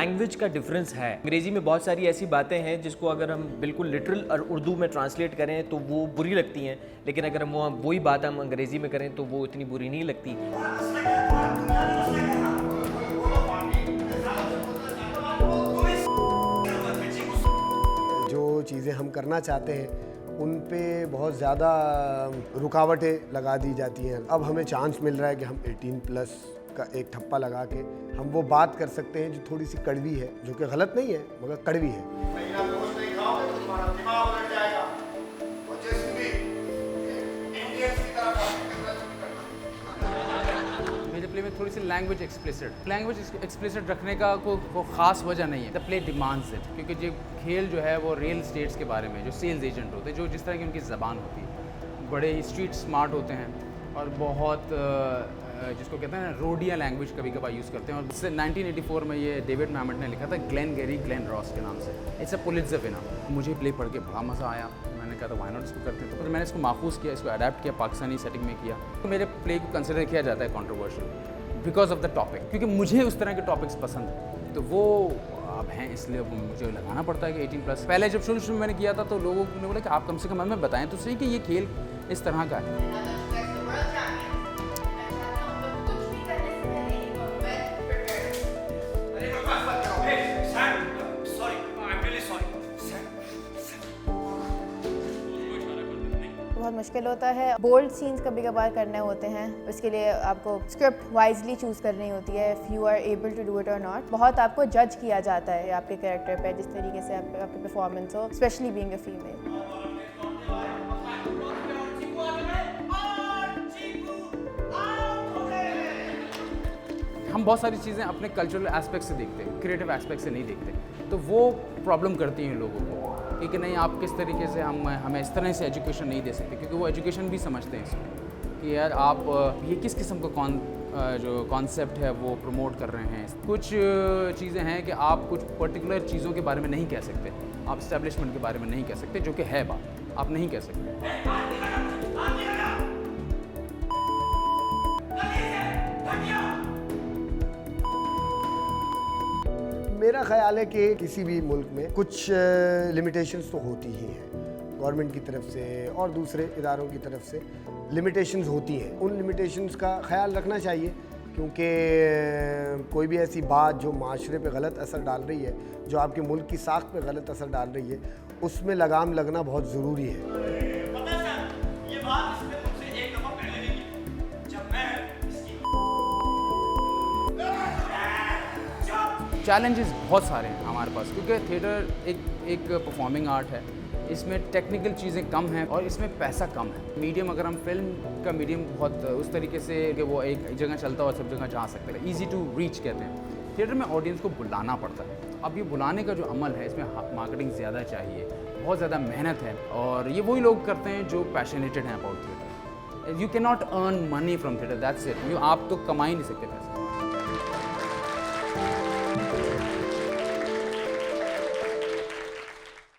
Language का difference है। अंग्रेज़ी में बहुत सारी ऐसी बातें हैं जिसको अगर हम बिल्कुल लिटरल और उर्दू में ट्रांसलेट करें तो वो बुरी लगती हैं, लेकिन अगर हम वही बात हम अंग्रेज़ी में करें तो वो इतनी बुरी नहीं लगती। जो चीज़ें हम करना चाहते हैं उन पे बहुत ज़्यादा रुकावटें लगा दी जाती हैं। अब हमें चांस मिल रहा है कि हम 18+ का एक ठप्पा लगा के हम वो बात कर सकते हैं जो थोड़ी सी कड़वी है, जो कि गलत नहीं है मगर कड़वी है। मेरे प्ले में थोड़ी सी लैंग्वेज एक्सप्लिसिट रखने का कोई ख़ास वजह नहीं है। द प्ले डिमांड्स इट, क्योंकि जो खेल जो है वो रियल स्टेट्स के बारे में, जो सेल्स एजेंट होते हैं, जो जिस तरह की उनकी ज़बान होती है, बड़े स्ट्रीट स्मार्ट होते हैं और बहुत जिसको कहते हैं ना रोडिया लैंग्वेज कभी कभार यूज़ करते हैं। और 1984 में ये डेविड मैमेट ने लिखा था ग्लेन रॉस के नाम से। It's a Pulitzer winner. मुझे प्ले पढ़ के बड़ा मज़ा आया। मैंने कहा था व्हाई नॉट इसको करते हैं, तो फिर मैंने इसको माखूज़ किया, इसको अडेप्ट किया, पाकिस्तानी सेटिंग में किया। तो मेरे प्ले को कंसिडर किया जाता है controversial because of the topic, क्योंकि मुझे उस तरह के टॉपिक्स पसंद हैं। तो वो अब हैं, इसलिए अब मुझे लगाना पड़ता है कि 18+। पहले जब शुरू में मैंने किया था तो लोगों ने बोला कि आप कम से कम हमें बताएं तो सही कि ये खेल इस तरह का है। बहुत मुश्किल होता है। बोल्ड सीन्स कभी कभार करने होते हैं, उसके लिए आपको स्क्रिप्ट वाइजली चूज़ करनी होती है, if you are able to do it और नॉट। बहुत आपको जज किया जाता है आपके कैरेक्टर पे, जिस तरीके से आपकी परफॉर्मेंस हो, स्पेशली बीइंग अ फीमेल। हम बहुत सारी चीज़ें अपने कल्चरल एस्पेक्ट से देखते हैं, क्रिएटिव एस्पेक्ट से नहीं देखते, तो वो प्रॉब्लम करती हैं लोगों को कि नहीं आप किस तरीके से हमें इस तरह से एजुकेशन नहीं दे सकते, क्योंकि वो एजुकेशन भी समझते हैं इसको कि यार आप ये किस किस्म का जो कॉन्सेप्ट है वो प्रमोट कर रहे हैं। कुछ चीज़ें हैं कि आप कुछ पर्टिकुलर चीज़ों के बारे में नहीं कह सकते, आप इस्टेब्लिशमेंट के बारे में नहीं कह सकते, जो कि है बात, आप नहीं कह सकते। मेरा ख्याल है कि किसी भी मुल्क में कुछ लिमिटेशंस तो होती ही हैं, गवर्नमेंट की तरफ से और दूसरे इदारों की तरफ से लिमिटेशंस होती हैं। उन लिमिटेशंस का ख्याल रखना चाहिए, क्योंकि कोई भी ऐसी बात जो माशरे पे गलत असर डाल रही है, जो आपके मुल्क की साख पे गलत असर डाल रही है, उसमें लगाम लगना बहुत ज़रूरी है। चैलेंजेस बहुत सारे हैं हमारे पास, क्योंकि थिएटर एक परफॉर्मिंग आर्ट है, इसमें टेक्निकल चीज़ें कम हैं और इसमें पैसा कम है। मीडियम अगर हम फिल्म का मीडियम बहुत उस तरीके से कि वो एक जगह चलता हो और सब जगह जा सकते हैं, ईजी टू रीच कहते हैं। थिएटर में ऑडियंस को बुलाना पड़ता है। अब ये बुलाने का जो अमल है, इसमें मार्केटिंग ज़्यादा चाहिए, बहुत ज़्यादा मेहनत है, और ये वही लोग करते हैं जो पैशनेटेड हैं about theatre. You can not earn money from theatre, that's it. आप तो कमा ही नहीं सकते पैसे।